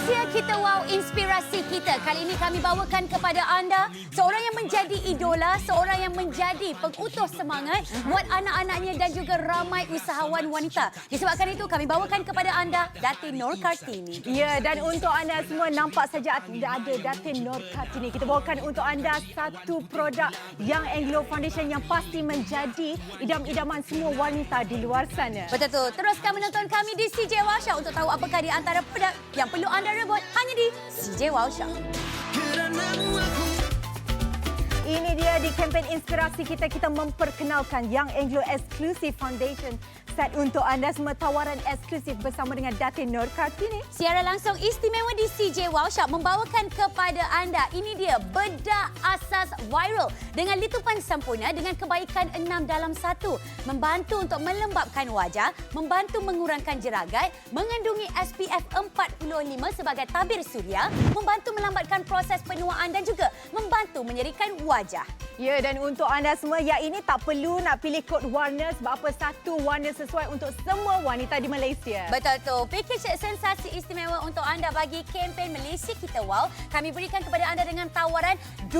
Malaysia kita wow, inspirasi kita. Kali ini kami bawakan kepada anda seorang yang menjadi idola, seorang yang menjadi pengutus semangat buat anak-anaknya dan juga ramai usahawan wanita. Disebabkan itu kami bawakan kepada anda Datin Nur Kartini. Ya, dan untuk anda semua nampak saja ada Datin Nur Kartini. Kita bawakan untuk anda satu produk Young Anglo Foundation yang pasti menjadi idam-idaman semua wanita di luar sana. Betul tu. Teruskan menonton kami di CJ Wow Show untuk tahu apakah di antara produk yang perlu anda rebut hanya di CJ Wow Show. Ini dia di kempen inspirasi kita memperkenalkan Young Anglo Exclusive Foundation set untuk anda semua, tawaran eksklusif bersama dengan Datin Nur Kartini. Siaran langsung istimewa di CJ Wow Shop membawakan kepada anda, ini dia bedak asas viral dengan litupan sempurna dengan kebaikan 6 dalam 1. Membantu untuk melembabkan wajah, membantu mengurangkan jeragat, mengandungi SPF 45 sebagai tabir suria, membantu melambatkan proses penuaan dan juga membantu menyerikan wajah. Ya, dan untuk anda semua, yang ini tak perlu nak pilih kod warna sebab apa, satu warna sesuai untuk semua wanita di Malaysia. Betul tu. Package sensasi istimewa untuk anda bagi kempen Malaysia Kita Wow. Kami berikan kepada anda dengan tawaran 2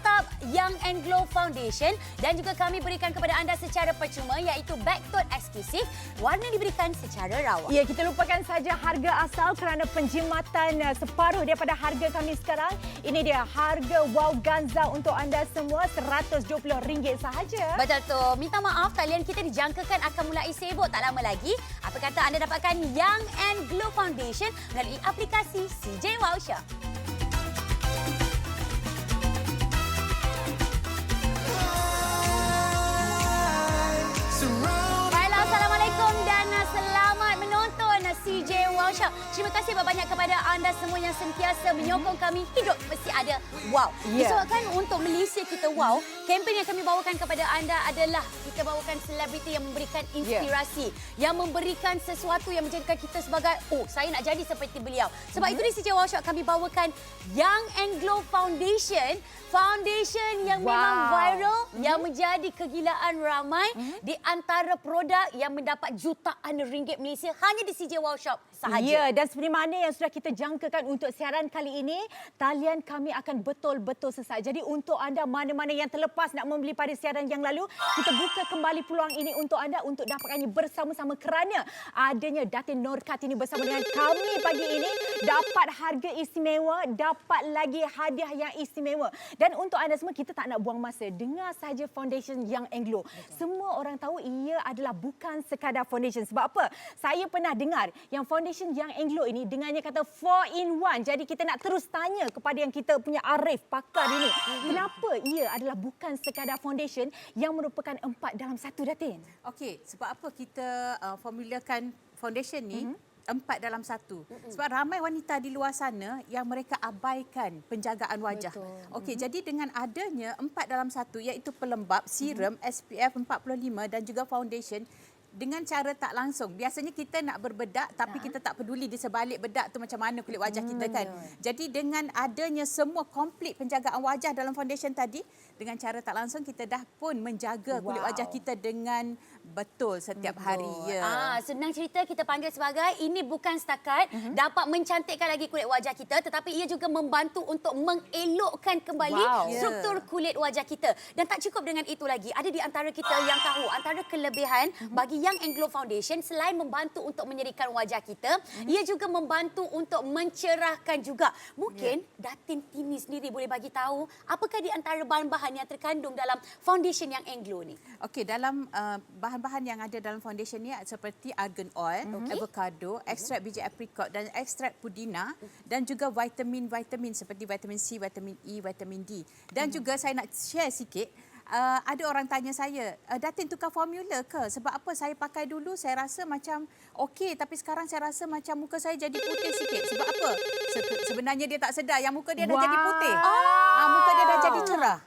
tub Young Anglo Foundation dan juga kami berikan kepada anda secara percuma iaitu bag tote eksklusif. Warna diberikan secara rawak. Ya, kita lupakan saja harga asal kerana penjimatan separuh daripada harga kami sekarang. Ini dia harga Wow Ganza untuk anda semua, RM120 sahaja. Betul tu. Minta maaf talian kita dijangkakan akan mulai sibuk tak lama lagi. Apa kata anda dapatkan Young Anglo Foundation melalui aplikasi CJ Wow Shop. Baiklah, Assalamualaikum dan selamat menonton CJ Wow Shop. Terima kasih banyak kepada anda semua yang sentiasa menyokong kami. Hidup mesti ada wow. Disebabkan untuk Malaysia Kita Wow, kempen yang kami bawakan kepada anda adalah kita bawakan selebriti yang memberikan inspirasi, yang memberikan sesuatu yang menjadikan kita sebagai, oh, saya nak jadi seperti beliau. Sebab itu di CJ Wow Shop kami bawakan Young Anglo Foundation, foundation yang memang viral, yang menjadi kegilaan ramai di antara produk yang mendapat jutaan ringgit Malaysia hanya di CJ Wow Shop sahaja. Ya, dan seperti mana yang sudah kita jangkakan untuk siaran kali ini, talian kami akan betul-betul sesak. Jadi untuk anda mana-mana yang terlepas nak membeli pada siaran yang lalu, kita buka kembali peluang ini untuk anda untuk dapatkannya bersama-sama kerana adanya Datin Nur Kartini bersama dengan kami pagi ini, dapat harga istimewa, dapat lagi hadiah yang istimewa. Dan untuk anda semua, kita tak nak buang masa. Dengar saja foundation Young Anglo. Semua orang tahu ia adalah bukan sekadar foundation. Sebab apa? Saya pernah dengar yang foundation Young Anglo ini dengannya kata 4 in 1. Jadi kita nak terus tanya kepada yang kita punya arif, pakar ini. Kenapa ia adalah bukan sekadar foundation yang merupakan 4 dalam 1, Datin? Okey, sebab apa kita formulakan foundation ni 4 dalam 1? Sebab ramai wanita di luar sana yang mereka abaikan penjagaan wajah. Okey, jadi dengan adanya 4 dalam 1 iaitu pelembab, serum, SPF 45 dan juga foundation, dengan cara tak langsung. Biasanya kita nak berbedak tapi kita tak peduli di sebalik bedak tu macam mana kulit wajah kita kan. Jadi dengan adanya semua komplit penjagaan wajah dalam foundation tadi, dengan cara tak langsung kita dah pun menjaga kulit wajah kita dengan betul setiap hari. Ya. Senang cerita kita panggil sebagai ini bukan setakat dapat mencantikkan lagi kulit wajah kita, tetapi ia juga membantu untuk mengelokkan kembali struktur kulit wajah kita. Dan tak cukup dengan itu lagi, ada di antara kita yang tahu antara kelebihan bagi Young Anglo Foundation selain membantu untuk menyerikan wajah kita, ia juga membantu untuk mencerahkan juga. Mungkin Datin Tini sendiri boleh bagi tahu apakah di antara bahan-bahan yang terkandung dalam foundation Young Anglo ni? Okey, dalam bahan-bahan yang ada dalam foundation ni seperti argan oil, avocado, ekstrak biji apricot dan ekstrak pudina dan juga vitamin-vitamin seperti vitamin C, vitamin E, vitamin D. Dan juga saya nak share sikit, ada orang tanya saya, Datin tukar formula ke? Sebab apa saya pakai dulu saya rasa macam okey tapi sekarang saya rasa macam muka saya jadi putih sikit. Sebab apa? Sebenarnya dia tak sedar yang muka dia dah jadi putih. Muka dia dah jadi cerah.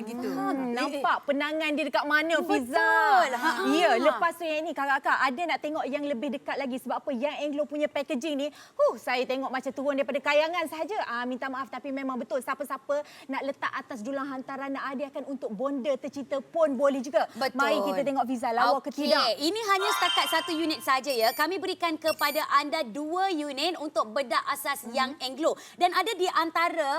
Gitu. Nampak penangan dia dekat mana, Fiza? Betul. Ya, lepas tu yang ni kakak-kakak ada nak tengok yang lebih dekat lagi sebab apa yang Anglo punya packaging ni, saya tengok macam turun daripada kayangan sahaja. Minta maaf tapi memang betul siapa-siapa nak letak atas dulang hantaran nak hadiahkan untuk bonda tercipta pun boleh juga. Betul. Mari kita tengok Fiza lawa ke tidak. Ini hanya setakat 1 unit saja ya. Kami berikan kepada anda 2 unit untuk bedak asas yang Anglo. Dan ada di antara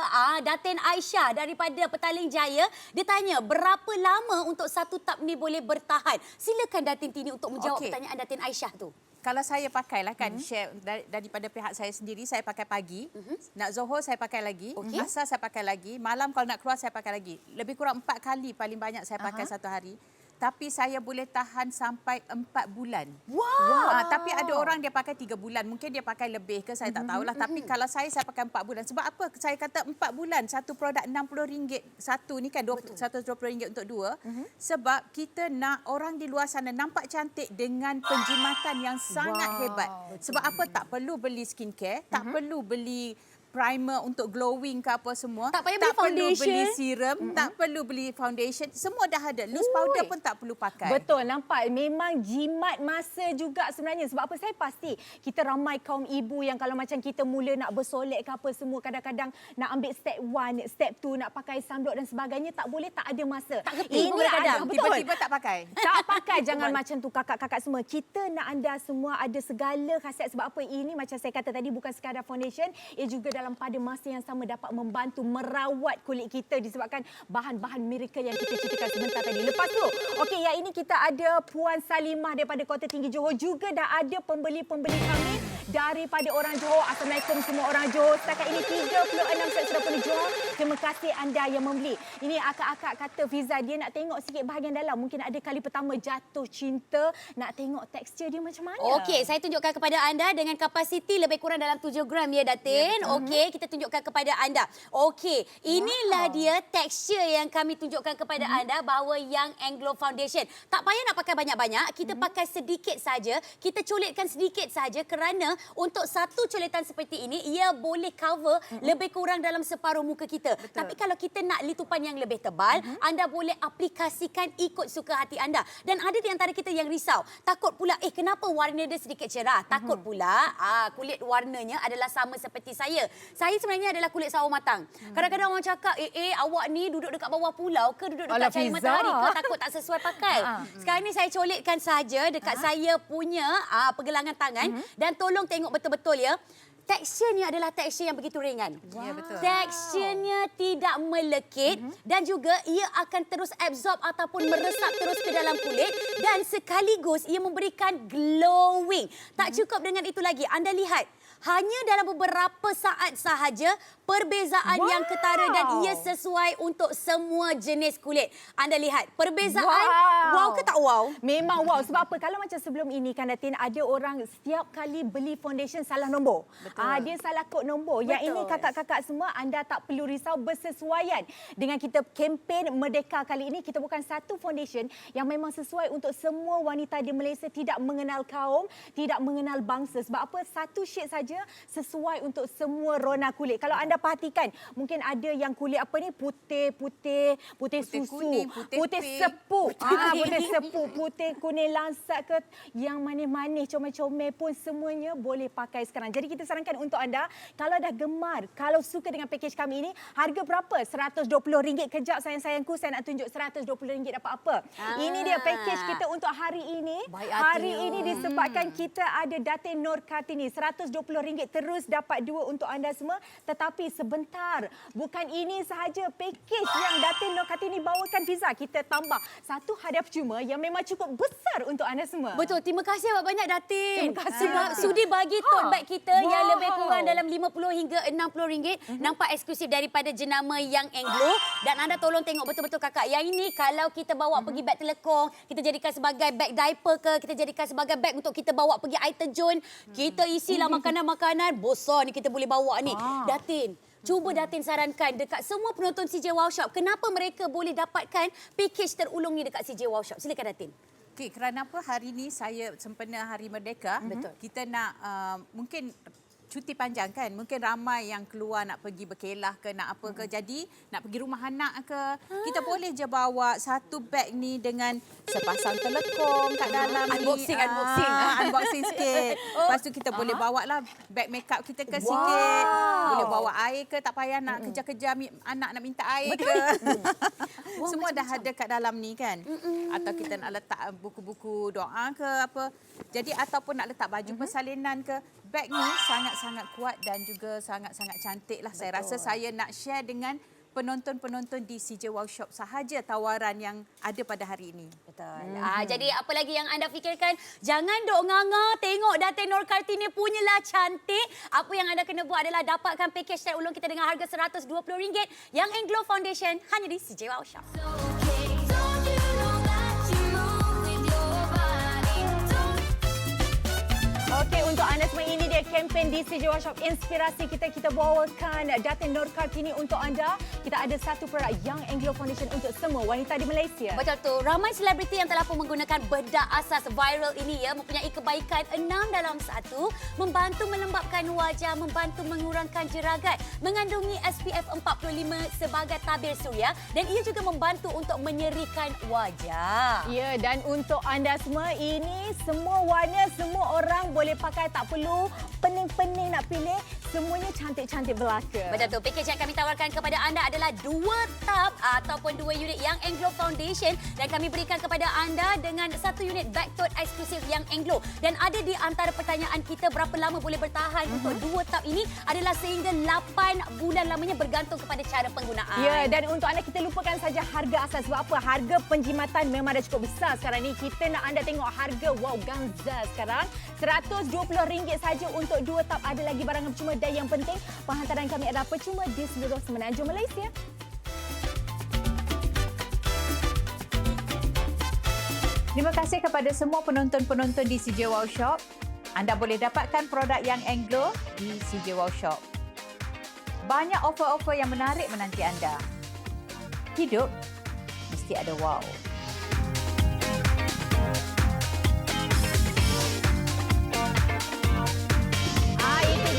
Datin Aisyah daripada Petaling Jaya. Dia tanya berapa lama untuk satu tub ni boleh bertahan. Silakan Datin Tini untuk menjawab pertanyaan Datin Aisyah tu. Kalau saya pakailah kan share daripada pihak saya sendiri, saya pakai pagi. Nak Zohor saya pakai lagi. Asar saya pakai lagi. Malam kalau nak keluar saya pakai lagi. Lebih kurang 4 kali paling banyak saya pakai satu hari. Tapi saya boleh tahan sampai 4 bulan. Wow. Tapi ada orang dia pakai 3 bulan. Mungkin dia pakai lebih ke saya tak tahulah. Tapi kalau saya pakai 4 bulan. Sebab apa saya kata 4 bulan satu produk RM60. Satu ni kan RM120 untuk 2. Sebab kita nak orang di luar sana nampak cantik dengan penjimatan yang sangat hebat. Sebab apa tak perlu beli skincare, tak perlu beli primer untuk glowing ke apa semua. Tak payah beli perlu foundation. beli serum, tak perlu beli foundation. Semua dah ada. Loose powder pun tak perlu pakai. Betul, nampak memang jimat masa juga sebenarnya. Sebab apa saya pasti kita ramai kaum ibu yang kalau macam kita mula nak bersolek ke apa semua, kadang-kadang nak ambil step 1, step 2, nak pakai sunblock dan sebagainya, tak boleh, tak ada masa. Tak kerti pun kadang-kadang. Tiba-tiba tak pakai. Tak pakai, jangan macam tu kakak-kakak semua. Kita nak anda semua ada segala khasiat sebab apa ini macam saya kata tadi bukan sekadar foundation, ia juga dalam pada masa yang sama dapat membantu merawat kulit kita disebabkan bahan-bahan miracle yang kita ceritakan sebentar tadi. Lepas tu, okey, yang ini kita ada Puan Salimah daripada Kota Tinggi Johor. Juga dah ada pembeli-pembeli kami daripada orang Johor. Assalamualaikum semua orang Johor. Setakat ini 36 set sudah penuh Johor. Terima kasih anda yang membeli. Ini akak-akak kata Fiza dia nak tengok sikit bahagian dalam. Mungkin ada kali pertama jatuh cinta, nak tengok tekstur dia macam mana. Okey, saya tunjukkan kepada anda dengan kapasiti lebih kurang dalam 7 gram ya Datin. Okey, kita tunjukkan kepada anda. Okey, inilah dia tekstur yang kami tunjukkan kepada anda bahawa yang Anglo Foundation. Tak payah nak pakai banyak-banyak, kita pakai sedikit saja. Kita colitkan sedikit saja kerana untuk satu coletan seperti ini ia boleh cover lebih kurang dalam separuh muka kita. Tapi kalau kita nak litupan yang lebih tebal, anda boleh aplikasikan ikut suka hati anda. Dan ada di antara kita yang risau, takut pula kenapa warna dia sedikit cerah? Takut pula kulit warnanya adalah sama seperti saya. Saya sebenarnya adalah kulit sawo matang. Kadang-kadang orang cakap, awak ni duduk dekat bawah pulau ke duduk dekat cahaya matahari ke takut tak sesuai pakai. Sekarang ni saya colitkan saja dekat saya punya pergelangan tangan dan tolong tengok betul-betul ya. Teksturnya adalah tekstur yang begitu ringan. Ya, betul. Teksturnya tidak melekit dan juga ia akan terus absorb ataupun meresap terus ke dalam kulit dan sekaligus ia memberikan glowing. Tak cukup dengan itu lagi. Anda lihat, hanya dalam beberapa saat sahaja perbezaan yang ketara dan ia sesuai untuk semua jenis kulit. Anda lihat perbezaan wow ke tak wow? Memang wow. Sebab apa? Kalau macam sebelum ini kan Datin, ada orang setiap kali beli foundation salah nombor. Dia salah kod nombor. Yang ini kakak-kakak semua anda tak perlu risau, bersesuaian dengan kita kempen Merdeka kali ini. Kita bukan satu foundation yang memang sesuai untuk semua wanita di Malaysia, tidak mengenal kaum, tidak mengenal bangsa. Sebab apa? Satu shade saja sesuai untuk semua rona kulit. Kalau anda perhatikan, mungkin ada yang kulit apa ni putih susu, kuning, putih pink, sepu, putih sepu, putih kuning langsat ke yang manis-manis, comel-comel pun semuanya boleh pakai sekarang. Jadi kita sarankan untuk anda, kalau dah gemar, kalau suka dengan package kami ini, harga berapa? RM120. Kejap sayang-sayangku, saya nak tunjuk RM120 dapat apa. Ini dia package kita untuk hari ini. Hari ini disebabkan kita ada Datin Nur Kartini, RM120 terus dapat 2 untuk anda semua. Tetapi sebentar, bukan ini sahaja package yang Datin Nur Kartini bawakan Fiza. Kita tambah satu hadiah percuma yang memang cukup besar untuk anda semua. Betul, terima kasih banyak Datin. Terima kasih. Sebab sudi bagi tote bag kita yang lebih kurang dalam RM50 hingga RM60. Nampak eksklusif daripada jenama yang Anglo. Dan anda tolong tengok betul-betul kakak. Yang ini kalau kita bawa pergi beg telekong, kita jadikan sebagai beg diaper ke, kita jadikan sebagai beg untuk kita bawa pergi air terjun. Kita isilah makanan-makanan besar ni kita boleh bawa ni. Datin, cuba Datin sarankan dekat semua penonton CJ Wow Shop, kenapa mereka boleh dapatkan package terulung ni dekat CJ Wow Shop? Silakan Datin. Kerana apa hari ni saya sempena Hari Merdeka, kita nak mungkin cuti panjang kan. Mungkin ramai yang keluar nak pergi berkelah ke, nak apa ke. Jadi nak pergi rumah anak ke. Kita boleh je bawa satu beg ni dengan sepasang telekong kat dalam Unboxing, ni. unboxing. Unboxing sikit. Lepas tu kita boleh bawa lah beg makeup kita ke sikit. Boleh bawa air ke, tak payah nak kejar-kejar anak nak minta air ke. Semua dah ada kat dalam ni kan. Atau kita nak letak buku-buku doa ke apa. Jadi ataupun nak letak baju persalinan ke. Beg ni sangat-sangat kuat dan juga sangat-sangat cantik lah. Saya rasa saya nak share dengan penonton-penonton di CJ Wow Shop sahaja tawaran yang ada pada hari ini. Betul. Jadi apa lagi yang anda fikirkan? Jangan dok nganga tengok Datin Nur Kartini punyalah cantik. Apa yang anda kena buat adalah dapatkan pakej cat ulung kita dengan harga RM120 yang Englow Foundation hanya di CJ Wow Shop. Okey, untuk anda semua ini dia kempen di CJ Wow Shop Inspirasi kita bawakan Datin Nur Kartini untuk anda. Kita ada satu produk Young Anglo Foundation untuk semua wanita di Malaysia. Betul tu. Ramai selebriti yang telah pun menggunakan bedak asas viral ini ya mempunyai kebaikan 6 dalam 1, membantu melembapkan wajah, membantu mengurangkan jeragat, mengandungi SPF 45 sebagai tabir suria dan ia juga membantu untuk menyerikan wajah. Ya, dan untuk anda semua ini semua warna, semua orang boleh pakai, tak perlu pening-pening nak pilih. Semuanya cantik-cantik belaka. Betul tu. Pakej yang kami tawarkan kepada anda adalah 2 tub ataupun 2 unit Young Anglo Foundation dan kami berikan kepada anda dengan 1 unit bag tote eksklusif Young Anglo. Dan ada di antara pertanyaan kita berapa lama boleh bertahan untuk 2 tub ini adalah sehingga 8 bulan lamanya bergantung kepada cara penggunaan. Ya, dan untuk anda kita lupakan saja harga asas. Sebab apa? Harga penjimatan memang dah cukup besar sekarang ni. Kita nak anda tengok harga wow ganza sekarang. RM120 saja untuk 2 tub. Ada lagi barangan percuma dan yang penting penghantaran kami adalah percuma di seluruh semenanjung Malaysia. Terima kasih kepada semua penonton-penonton di CJ Wow Shop. Anda boleh dapatkan produk Young Anglo di CJ Wow Shop. Banyak offer-offer yang menarik menanti anda. Hidup mesti ada wow.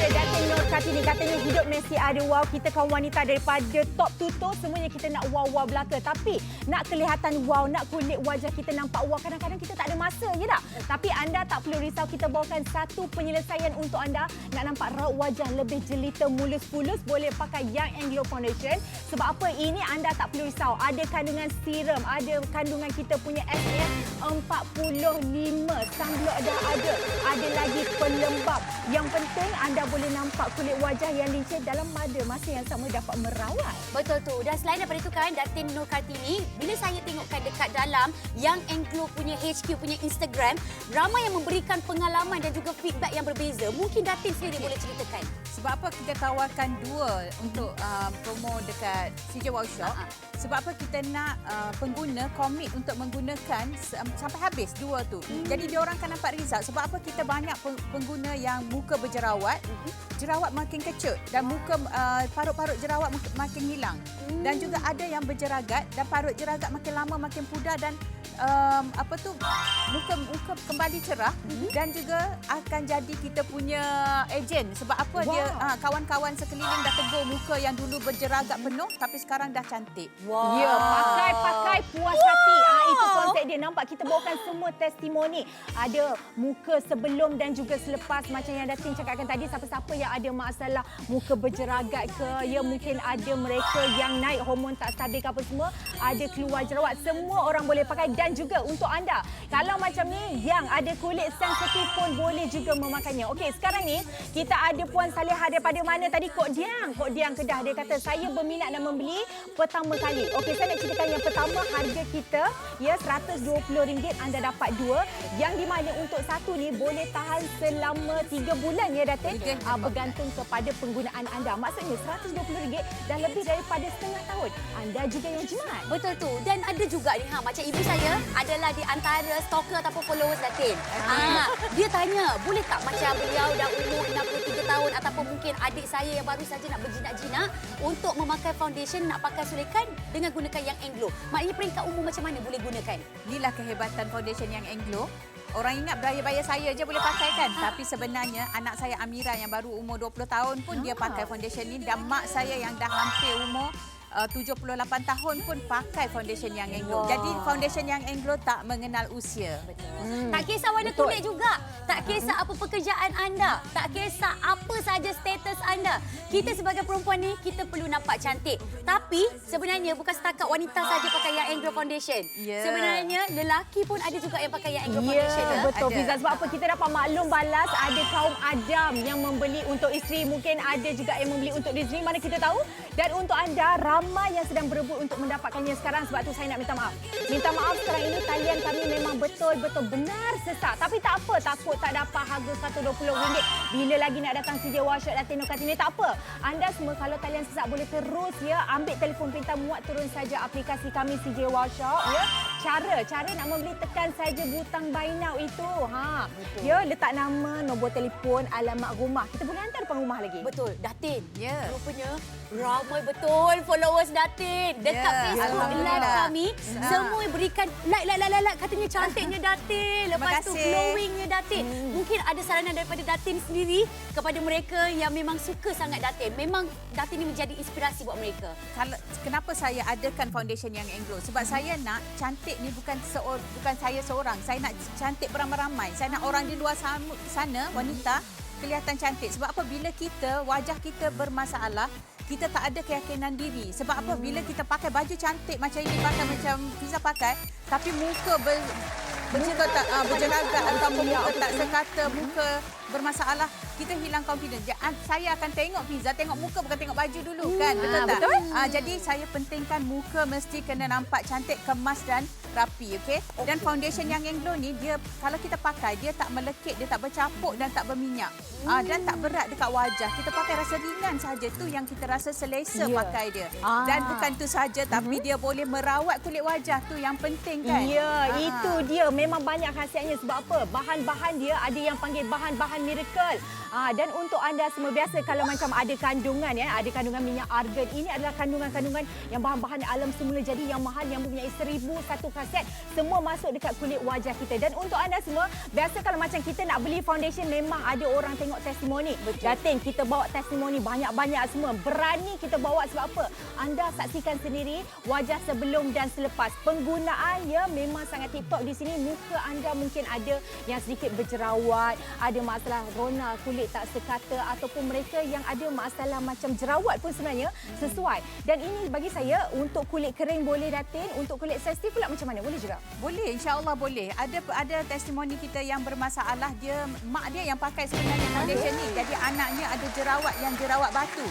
Datin Nur Kartini katanya hidup mesti ada wow. Kita kaum wanita daripada top to toe semuanya kita nak wow-wow belaka. Tapi nak kelihatan wow, nak kulit wajah kita nampak wow, kadang-kadang kita tak ada masa je tak? Tapi anda tak perlu risau, kita bawakan satu penyelesaian untuk anda. Nak nampak raut wajah lebih jelita, mulus-pulus, boleh pakai Young Anglo Foundation. Sebab apa? Ini anda tak perlu risau. Ada kandungan serum, ada kandungan kita punya SPF 45, sunblock dah ada. Ada lagi pelembap. Yang penting anda boleh nampak kulit wajah yang licin dalam masa yang sama dapat merawat. Betul tu. Dan selain daripada itu kan, Datin Nur Kartini, bila saya tengokkan dekat dalam Young Anglo punya HQ punya Instagram, ramai yang memberikan pengalaman dan juga feedback yang berbeza. Mungkin Datin sendiri boleh ceritakan. Sebab apa kita tawarkan 2 untuk promo dekat CJ Wow Shop? Sebab apa kita nak pengguna komit untuk menggunakan sampai habis 2 tu. Jadi diorang akan nampak result. Sebab apa kita banyak pengguna yang muka berjerawat, jerawat makin kecut dan muka parut-parut jerawat makin hilang. Dan juga ada yang berjeragat dan parut jeragat makin lama makin pudar dan muka kembali cerah dan juga akan jadi kita punya ejen. Sebab apa? Dia kawan-kawan sekeliling dah tegur muka yang dulu berjeragat penuh tapi sekarang dah cantik. Wow. Ya, pakai puas hati. Itu konsep dia. Nampak kita bawakan semua testimoni. Ada muka sebelum dan juga selepas macam yang Datin cakapkan tadi. Siapa-siapa yang ada masalah muka berjeragat ke, ya mungkin ada mereka yang naik hormon tak stabil ke apa semua, ada keluar jerawat, semua orang boleh pakai. Dan juga untuk anda, kalau macam ni yang ada kulit sensitif pun boleh juga memakainya. Okey, sekarang ni kita ada Puan Saleha daripada mana tadi? Kok Diang Kedah. Dia kata saya berminat nak membeli pertama kali. Okey, saya nak ceritakan yang pertama, harga kita ya RM120 anda dapat 2, yang di mana untuk satu ni boleh tahan selama 3 bulan ya Datin. Bergantung kepada penggunaan anda. Maksudnya RM120 dah lebih daripada setengah tahun. Anda juga yang jimat. Betul tu. Dan ada juga ni macam ibu saya adalah di antara stalker ataupun followers Datin. Dia tanya, boleh tak macam beliau dah umur 63 tahun ataupun mungkin adik saya yang baru saja nak berjinak-jinak untuk memakai foundation, nak pakai sulekan dengan gunakan Young Anglo. Maknanya peringkat umur macam mana boleh gunakan? Inilah kehebatan foundation Young Anglo. orang ingat beraya-baya saya je boleh pakai kan. Tapi sebenarnya anak saya Amira yang baru umur 20 tahun pun dia pakai foundation ni. Dan mak saya yang dah hampir umur 78 tahun pun pakai foundation yang Anglo. Jadi foundation yang Anglo tak mengenal usia. Tak kisah warna kulit juga. Tak kisah apa pekerjaan anda. Tak kisah apa saja status anda. Kita sebagai perempuan ni, kita perlu nampak cantik. Tapi sebenarnya bukan setakat wanita saja pakai yang Anglo Foundation. Sebenarnya lelaki pun ada juga yang pakai yang Anglo Foundation. Betul Fiza. Sebab apa kita dapat maklum balas ada kaum Adam yang membeli untuk isteri. Mungkin ada juga yang membeli untuk diri sendiri. Mana kita tahu. Dan untuk anda, ramai yang sedang berebut untuk mendapatkannya sekarang. Sebab tu saya nak minta maaf. Minta maaf sekarang ini talian kami memang betul-betul benar sesak. Tapi tak apa, takut tak dapat harga RM120. Bila lagi nak datang CJ Workshop dan Tino Kartini, tak apa. Anda semua kalau talian sesak boleh terus ya ambil telefon pintar, muat turun saja aplikasi kami CJ Workshop ya. Cara nak membeli tekan saja butang buy now itu. Betul. Ya, letak nama, nombor telefon, alamat rumah. Kita boleh hantar depan rumah lagi. Betul, Datin. Rupanya ramai betul followers Datin dekat Facebook live kami. Semua berikan like. Katanya cantiknya Datin. Lepas tu glowingnya Datin. Mungkin ada saranan daripada Datin sendiri kepada mereka yang memang suka sangat Datin. Memang Datin ini menjadi inspirasi buat mereka. Kenapa saya adakan foundation yang Anglo? Sebab saya nak cantik ni bukan saya seorang. Saya nak cantik beramai-ramai. Saya nak orang di luar sana, wanita, kelihatan cantik. Sebab apa? Bila wajah kita bermasalah, kita tak ada keyakinan diri. Sebab apa? Bila kita pakai baju cantik macam ini, pakai macam Fiza pakai, tapi muka berjenaga ataupun muka tak sekata, muka bermasalah, kita hilang confidence. Saya akan tengok Fiza, tengok muka bukan tengok baju dulu kan. Betul tak? Betul. Jadi saya pentingkan muka mesti kena nampak cantik, kemas dan rapi, okey? Dan foundation yang Anglo ni, dia kalau kita pakai, dia tak melekit, dia tak bercapuk dan tak berminyak. Dan tak berat dekat wajah. Kita pakai rasa ringan saja, tu yang kita rasa selesa pakai dia. Dan bukan tu saja, tapi dia boleh merawat kulit wajah, tu yang penting kan. Ya, itu dia. Memang banyak khasiatnya. Sebab apa? Bahan-bahan dia ada yang panggil bahan-bahan miracle. Dan untuk anda semua, biasa kalau macam ada kandungan ya, ada kandungan minyak argan. Ini adalah kandungan-kandungan yang bahan-bahan alam semula, jadi yang mahal, yang mempunyai 1001 khasiat, semua masuk dekat kulit wajah kita. Dan untuk anda semua, biasa kalau macam kita nak beli foundation, memang ada orang tengok testimoni. Datin, kita bawa testimoni banyak-banyak semua. Berani kita bawa sebab apa? Anda saksikan sendiri wajah sebelum dan selepas. Penggunaan ya memang sangat tip-top di sini. Muka anda mungkin ada yang sedikit berjerawat, ada masalah rona kulit tak sekata, ataupun mereka yang ada masalah macam jerawat pun sebenarnya sesuai. Dan ini bagi saya untuk kulit kering boleh Datin, untuk kulit sensitif pula macam mana? Boleh juga? Boleh, insya-Allah boleh. Ada testimoni kita yang bermasalah, mak dia yang pakai sebenarnya foundation ni. Jadi anaknya ada jerawat batu.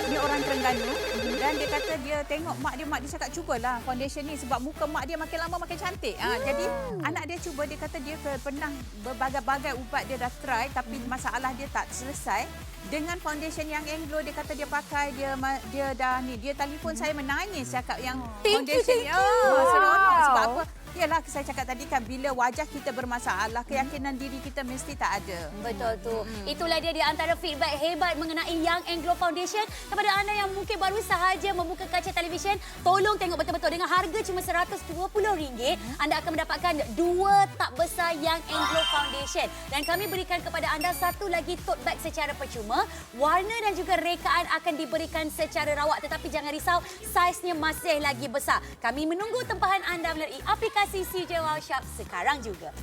Ni orang Terengganu dan dia kata dia tengok mak dia cakap cubalah foundation ni sebab muka mak dia makin lama makin cantik. Jadi anak dia cuba, dia kata dia pernah berbagai-bagai ubat dia dah try tapi masalah dia tak selesai. Dengan foundation yang Anglo, dia kata dia pakai, dia telefon saya menangis cakap yang foundation ni. Seronok sebab apa? Yalah, saya cakap tadi kan, bila wajah kita bermasalah, keyakinan diri kita mesti tak ada. Betul tu. Itulah dia di antara feedback hebat mengenai Young Anglo Foundation. Kepada anda yang mungkin baru sahaja membuka kaca televisyen, tolong tengok betul-betul. Dengan harga cuma RM120, anda akan mendapatkan 2 tak besar Young Anglo Foundation. Dan kami berikan kepada anda satu lagi tote bag secara percuma. Warna dan juga rekaan akan diberikan secara rawat. Tetapi jangan risau, saiznya masih lagi besar. Kami menunggu tempahan anda melalui aplikasi CJ Workshop sekarang juga.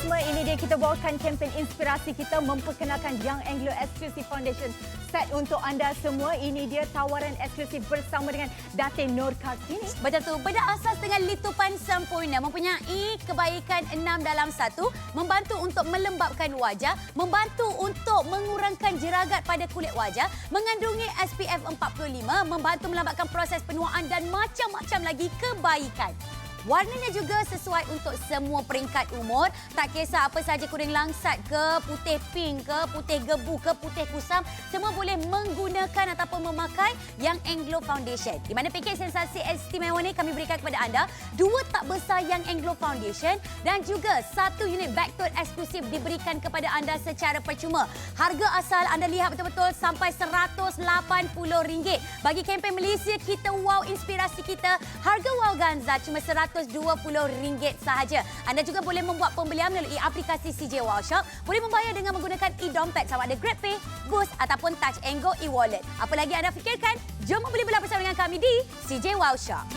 semua, ini dia kita bawakan kempen inspirasi kita memperkenalkan Young Anglo Exclusive Foundation set untuk anda semua. Ini dia tawaran eksklusif bersama dengan Datin Nur Kartini. Betul tu, berasas dengan litupan sempurna, mempunyai kebaikan 6 dalam 1, membantu untuk melembabkan wajah, membantu untuk mengurangkan jeragat pada kulit wajah, mengandungi SPF 45, membantu melambatkan proses penuaan dan macam-macam lagi kebaikan. Warnanya juga sesuai untuk semua peringkat umur. Tak kisah apa saja, kuning langsat ke, putih pink ke, putih gebu ke, putih kusam. Semua boleh menggunakan ataupun memakai Young Anglo Foundation. Di mana pakej sensasi istimewa ni kami berikan kepada anda 2 tak besar Young Anglo Foundation dan juga 1 unit backtone eksklusif diberikan kepada anda secara percuma. Harga asal anda lihat betul-betul sampai RM180. Bagi kempen Malaysia kita wow inspirasi kita, harga wow Ganza cuma RM120 sahaja. Anda juga boleh membuat pembelian melalui aplikasi CJ Wow Shop. Boleh membayar dengan menggunakan e-dompet sama ada GrabPay, Boost ataupun Touch and Go e-wallet. Apa lagi anda fikirkan? Jom membeli belah bersama dengan kami di CJ Wow Shop.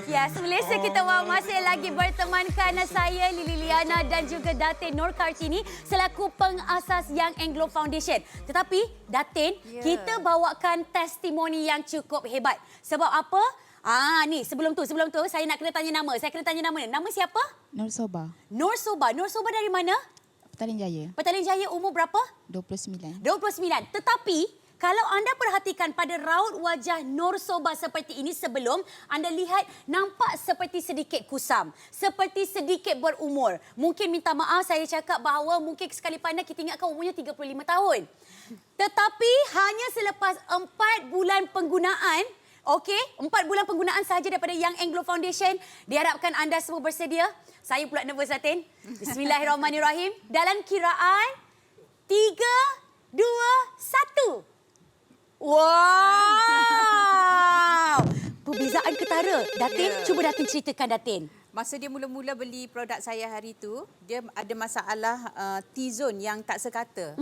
Ya, Malaysia kita wow masih lagi bertemankan saya Lily Liana dan juga Datin Nur Kartini selaku pengasas Young Anglo Foundation. Tetapi Datin, kita bawakan testimoni yang cukup hebat. Sebab apa? Ni sebelum tu saya nak kena tanya nama. Saya kena tanya nama. Nama siapa? Nur Soba, Nur Soba. Nur Soba dari mana? Petaling Jaya, Petaling Jaya, umur berapa? 29. 29. Tetapi kalau anda perhatikan pada raut wajah Nur Soba seperti ini sebelum, anda lihat nampak seperti sedikit kusam, seperti sedikit berumur. Mungkin minta maaf saya cakap bahawa mungkin sekali pandang kita ingatkan umurnya 35 tahun. Tetapi hanya selepas 4 bulan penggunaan, 4 bulan penggunaan sahaja daripada Young Anglo Foundation, diharapkan anda semua bersedia. Saya pula nervous, Datin. Bismillahirrahmanirrahim. Dalam kiraan 3, 2, 1. Wow! Perbezaan ketara. Datin, cuba Datin ceritakan, Datin. Masa dia mula-mula beli produk saya hari itu, dia ada masalah T-zone yang tak sekata.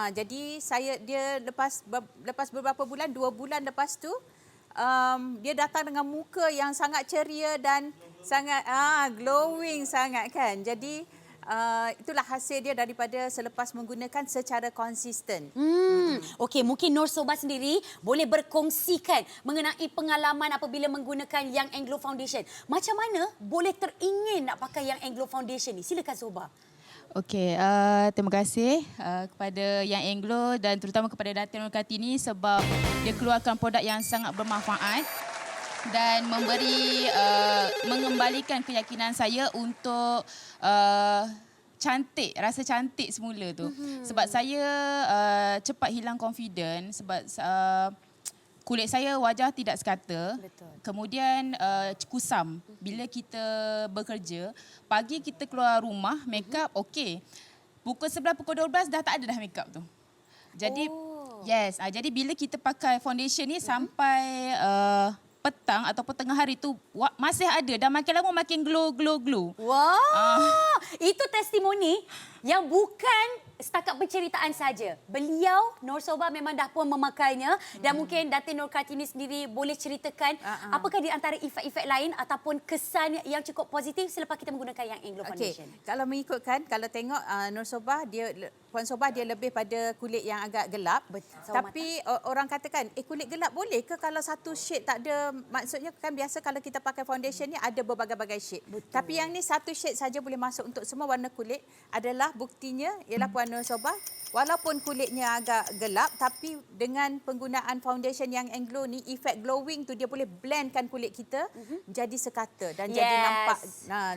Jadi dia lepas beberapa bulan, 2 bulan lepas tu, dia datang dengan muka yang sangat ceria dan sangat glowing sangat kan. Jadi itulah hasil dia daripada selepas menggunakan secara konsisten. Okey, mungkin Nur Soba sendiri boleh berkongsikan mengenai pengalaman apabila menggunakan Young Anglo Foundation. Macam mana boleh teringin nak pakai Young Anglo Foundation ni? Silakan Soba. Okey, terima kasih kepada Young Anglo dan terutama kepada Datin Nur Kartini sebab dia keluarkan produk yang sangat bermanfaat dan mengembalikan keyakinan saya untuk cantik, rasa cantik semula tu. Sebab saya cepat hilang confident sebab kulit saya wajah tidak sekata. Betul. Kemudian kusam. Bila kita bekerja, pagi kita keluar rumah, make up okey. Pukul 11, pukul 12 dah tak ada dah make up tu. Jadi yes, jadi bila kita pakai foundation ni sampai petang ataupun tengah hari tu masih ada dan makin lama makin glow. Wow! Itu testimoni yang bukan setakat penceritaan saja. Beliau, Nur Soba memang dah pun memakainya dan mungkin Datin Nur Kartini sendiri boleh ceritakan apakah di antara efek-efek lain ataupun kesan yang cukup positif selepas kita menggunakan Young Anglo Foundation. Kalau mengikutkan, kalau tengok Nur Soba, Puan Soba dia lebih pada kulit yang agak gelap. Tapi orang katakan, kulit gelap boleh ke kalau satu shade tak ada? Maksudnya kan biasa kalau kita pakai foundation ni ada berbagai-bagai shade. Tapi yang ni satu shade saja boleh masuk untuk semua warna kulit. Adalah buktinya ialah Puan Nur Soba, walaupun kulitnya agak gelap tapi dengan penggunaan foundation yang Anglo ni, efek glowing tu dia boleh blendkan kulit kita jadi sekata dan jadi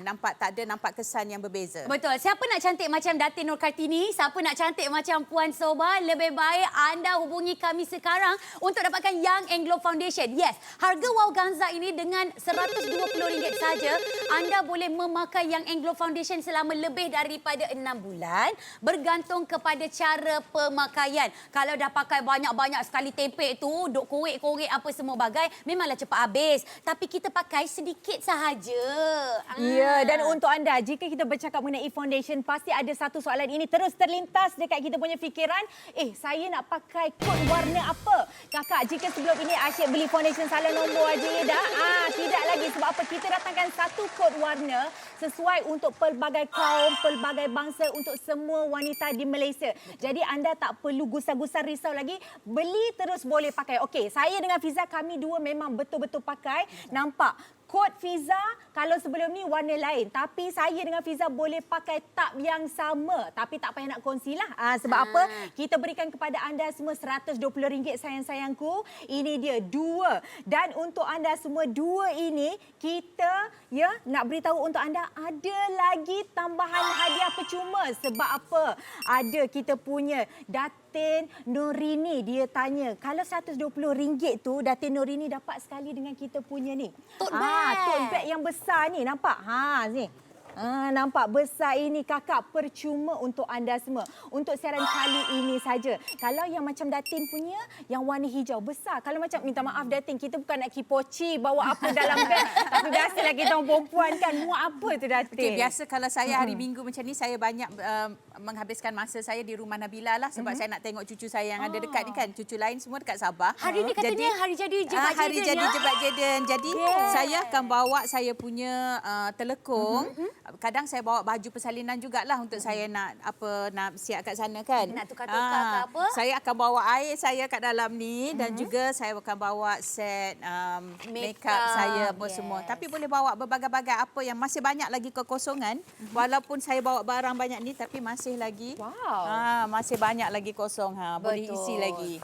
nampak tak ada nampak kesan yang berbeza. Betul. Siapa nak cantik macam Datin Nur Kartini, siapa nak cantik macam Puan Soba, lebih baik anda hubungi kami sekarang untuk dapatkan Young Anglo Foundation. Yes, harga Wow Ganza ini dengan RM120 saja, anda boleh memakai Young Anglo Foundation selama lebih daripada 6 bulan bergantung kepada cara pemakaian. Kalau dah pakai banyak-banyak sekali tempek tu, duk korek-korek apa semua bagai, memanglah cepat habis. Tapi kita pakai sedikit sahaja. Ya, dan untuk anda, jika kita bercakap mengenai foundation, pasti ada satu soalan ini terus terlintas dekat kita punya fikiran. Saya nak pakai kod warna apa? Kakak, jika sebelum ini asyik beli foundation salah nombor aja ya dah? Tidak lagi. Sebab apa? Kita datangkan satu kod warna sesuai untuk pelbagai kaum, pelbagai bangsa, untuk semua wanita di Malaysia. Jadi anda tak perlu gusar-gusar risau lagi. Beli terus boleh pakai. Okey, saya dengan Fiza, kami dua memang betul-betul pakai. Nampak? Kod Fiza kalau sebelum ni warna lain. Tapi saya dengan Fiza boleh pakai tab yang sama. Tapi tak payah nak kongsilah. Sebab apa? Kita berikan kepada anda semua RM120 sayang-sayangku. Ini dia dua. Dan untuk anda semua dua ini, kita nak beritahu untuk anda ada lagi tambahan hadiah percuma. Sebab apa? Ada kita punya Datin Nurini. Dia tanya, kalau RM120 tu Datin Nurini dapat sekali dengan kita punya ni. Tote bag. Tote bag yang besar ni, nampak? Ni. Nampak besar ini kakak, percuma untuk anda semua. Untuk siaran kali ini saja. Kalau yang macam Datin punya, yang warna hijau besar. Kalau macam, minta maaf Datin, kita bukan nak kipoci bawa apa dalam beg. Tapi biasalah kita orang perempuan kan, muat apa tu Datin? Okay, biasa kalau saya hari Minggu macam ni, saya banyak menghabiskan masa saya di rumah Nabila lah. Sebab saya nak tengok cucu saya yang ada dekat ni kan. Cucu lain semua dekat Sabah. Hari ni katanya hari jadi Jebat Jaden. Hari jadi Jebat Jaden. Jadi saya akan bawa saya punya telekong. Kadang saya bawa baju persalinan jugalah untuk saya nak siap kat sana kan. Nak tukar-tukar ke apa? Saya akan bawa air saya kat dalam ni dan juga saya akan bawa set makeup saya apa semua. Tapi boleh bawa berbagai-bagai apa yang masih banyak lagi kekosongan. Walaupun saya bawa barang banyak ni tapi masih lagi masih banyak lagi kosong. Boleh isi lagi.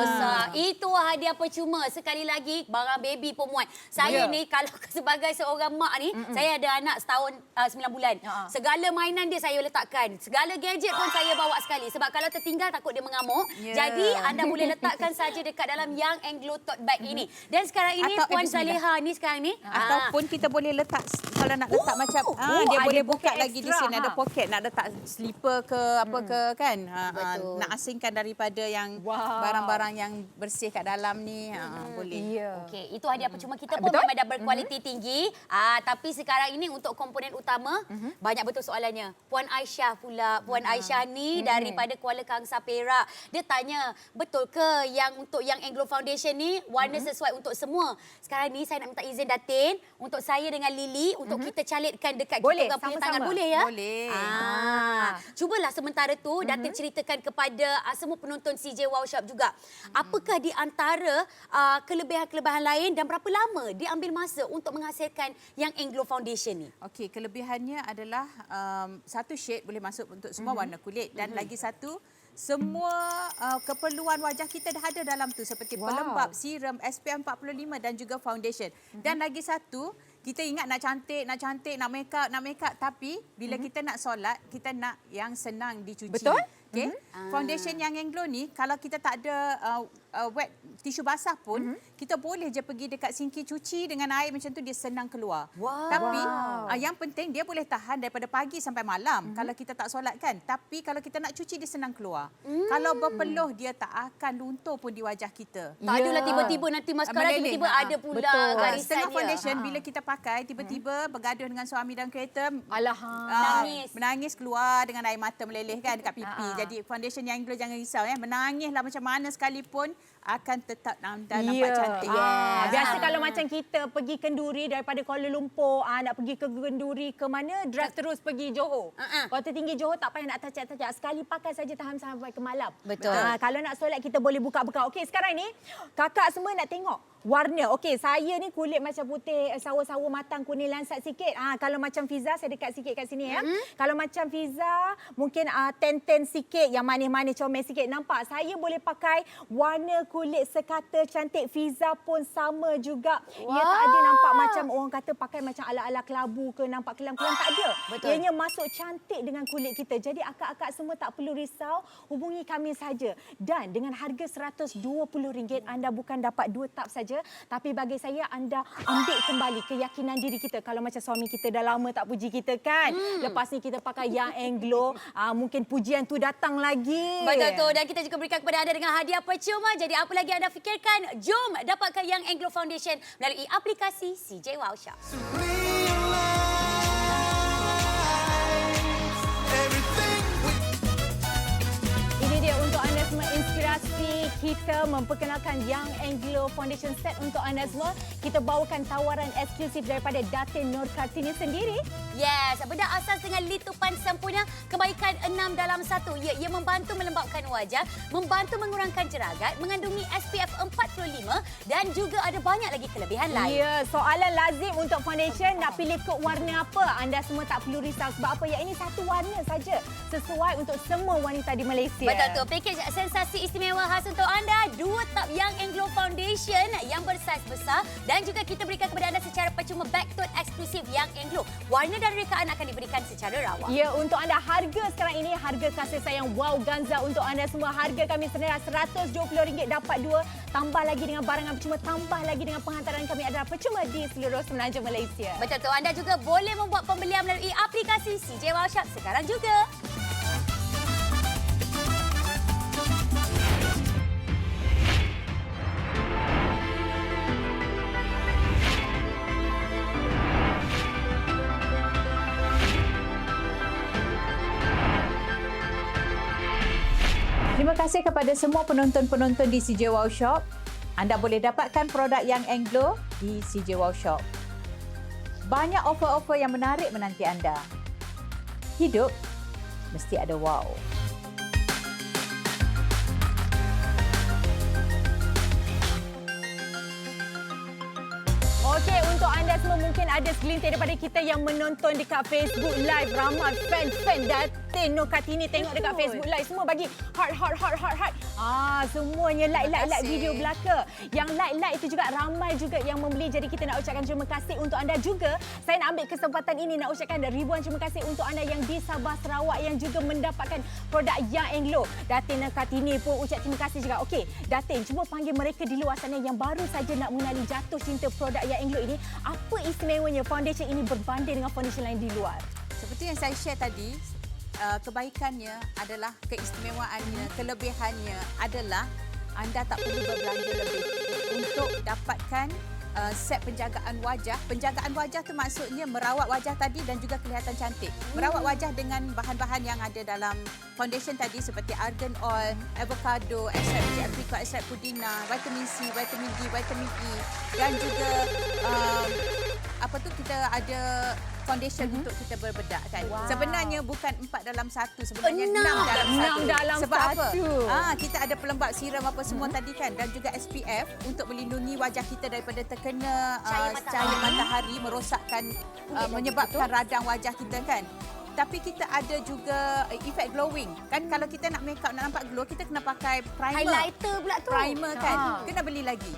Besar. Itu hadiah percuma. Sekali lagi, barang baby pun muat. Saya ni kalau sebagai seorang mak ni, saya ada anak setahun 9 bulan. Segala mainan dia saya letakkan. Segala gadget pun saya bawa sekali. Sebab kalau tertinggal takut dia mengamuk. Jadi anda boleh letakkan saja dekat dalam Young Anglo tote bag ini. Dan sekarang ini Puan Zaliha ni sekarang ni. Ataupun kita boleh letak, kalau nak letak macam dia boleh buka lagi di sini. Ada poket nak letak slipper ke apa ke kan. Nak asingkan daripada yang barang-barang yang bersih kat dalam ni. Boleh. Okey, itu hadiah percuma kita pun memang dah berkualiti tinggi. Tapi sekarang ini untuk komponen utama, banyak betul soalannya. Puan Aisyah pula. Puan Aisyah ni daripada Kuala Kangsar Perak. Dia tanya, betul ke yang untuk yang Anglo Foundation ni warna sesuai untuk semua? Sekarang ni saya nak minta izin Datin untuk saya dengan Lily untuk kita calitkan dekat boleh, kita punya sama-sama. tangan. Boleh ya? Boleh. Cubalah sementara tu Datin ceritakan kepada semua penonton CJ Wow Shop juga. Apakah di antara kelebihan-kelebihan lain dan berapa lama dia ambil masa untuk menghasilkan yang Anglo Foundation ni? Okey, kelebihannya adalah satu shade boleh masuk untuk semua warna kulit dan lagi satu semua keperluan wajah kita dah ada dalam tu seperti pelembap, serum, SPF 45 dan juga foundation. Dan lagi satu, kita ingat nak cantik, nak make up tapi bila kita nak solat, kita nak yang senang dicuci. Betul? Okay? Foundation yang Anglo ni kalau kita tak ada wet tisu basah pun kita boleh je pergi dekat sinki cuci dengan air macam tu dia senang keluar. Tapi yang penting dia boleh tahan daripada pagi sampai malam kalau kita tak solat kan. Tapi kalau kita nak cuci dia senang keluar. Kalau berpeluh dia tak akan luntur pun di wajah kita. Tak adalah tiba-tiba nanti maskara tiba-tiba ada pula garisan setengah dia. foundation bila kita pakai tiba-tiba bergaduh dengan suami dalam kereta menangis keluar dengan air mata meleleh kan dekat pipi. Jadi foundation yang Anglo jangan risau menangislah macam mana sekalipun akan tetap nampak cantik. Biasa kalau macam kita pergi kenduri daripada Kuala Lumpur, nak pergi ke kenduri ke mana, drive terus pergi Johor. Kota Tinggi Johor tak payah nak tacak-tacak. Sekali pakai saja tahan sampai ke malam. Betul. Kalau nak solat kita boleh buka bekal. Okey, sekarang ni kakak semua nak tengok warna. Okey, saya ni kulit macam putih, sawo-sawo matang, kuning lansat sikit. Kalau macam Fiza, saya dekat sikit kat sini ya. Kalau macam Fiza, mungkin ten-ten sikit, yang manis-manis, comel sikit. Nampak? Saya boleh pakai warna kulit sekata cantik. Fiza pun sama juga. Ia tak ada nampak macam orang kata pakai macam ala-ala kelabu ke, nampak kelam-kelam, tak ada. Betul. Ianya masuk cantik dengan kulit kita. Jadi akak-akak semua tak perlu risau, hubungi kami saja. Dan dengan harga RM120, anda bukan dapat 2 tub saja, tapi bagi saya anda ambil kembali keyakinan diri kita. Kalau macam suami kita dah lama tak puji kita kan. Lepas ni kita pakai Young and Glow, mungkin pujian tu datang lagi. Betul tu. Dan kita juga berikan kepada anda dengan hadiah percuma. Jadi apa lagi anda fikirkan? Jom dapatkan Young and Glow Foundation melalui aplikasi CJ Wow Shop. Ini dia untuk anda semua, inspirasi kita memperkenalkan Young and Glow Foundation Set untuk anda semua. Kita bawakan tawaran eksklusif daripada Datin Nur Kartini sendiri. Yes, benda asas dengan litupan sempurna, kebaikan 6 dalam 1. Ya, ia membantu melembapkan wajah, membantu mengurangkan jeragat, mengandungi SPF 45 dan juga ada banyak lagi kelebihan lain. Ya, soalan lazim untuk foundation, nak pilih kod warna apa? Anda semua tak perlu risau sebab apa? Yang ini satu warna saja, sesuai untuk semua wanita di Malaysia. Betul tu. Pakej sensasi istimewa khas untuk anda. 2 tub Young and Glow Foundation yang bersaiz besar dan juga kita berikan kepada anda secara percuma backtone eksklusif Young and Glow. Warna dan rekaan akan diberikan secara rawak. Ya, untuk anda harga sekarang ini, harga kasih sayang Wow Ganza untuk anda semua. Harga kami sebenarnya RM120 dapat 2. Tambah lagi dengan barangan percuma, tambah lagi dengan penghantaran kami adalah percuma di seluruh Semenanjung Malaysia. Betul tu. Anda juga boleh membuat pembelian melalui aplikasi CJ Wow Shop sekarang juga. Terima kasih kepada semua penonton-penonton di CJ Wow Shop. Anda boleh dapatkan produk Young and Glow di CJ Wow Shop. Banyak offer-offer yang menarik menanti anda. Hidup mesti ada wow. Okey, untuk anda semua mungkin ada segelintir daripada kita yang menonton dekat Facebook Live. Ramai fan-fan Datin Nur Kartini tengok dekat Facebook Live. Semua bagi heart. Semuanya like video belaka. Yang like itu juga ramai juga yang membeli. Jadi kita nak ucapkan terima kasih untuk anda juga. Saya nak ambil kesempatan ini nak ucapkan ribuan terima kasih untuk anda yang di Sabah Sarawak yang juga mendapatkan produk Young and Glow. Datin Nur Kartini pun ucap terima kasih juga. Okey, Datin, cuba panggil mereka di luar sana yang baru saja nak mengenali jatuh cinta produk Young and Glow ini. Apa istimewanya foundation ini berbanding dengan foundation lain di luar? Seperti yang saya share tadi, kebaikannya adalah keistimewaannya, kelebihannya adalah anda tak perlu berbelanja lebih untuk dapatkan set penjagaan wajah. Penjagaan wajah tu maksudnya merawat wajah tadi dan juga kelihatan cantik. Merawat wajah dengan bahan-bahan yang ada dalam foundation tadi seperti argan oil, avocado, ekstrak biji aprikot, ekstrak pudina, vitamin C, vitamin D, vitamin E dan juga kita ada foundation untuk kita berbedak kan. Wow. Sebenarnya bukan 4 dalam 1, sebenarnya 6 dalam 1. 6 dalam Sebab 1. apa? Kita ada pelembab siram apa semua tadi kan dan juga SPF untuk melindungi wajah kita daripada terkena cahaya matahari merosakkan menyebabkan radang wajah kita kan. Tapi kita ada juga efek glowing. Kan kalau kita nak make up nak nampak glow, kita kena pakai primer. Highlighter pula tu. Primer kan. Kena beli lagi.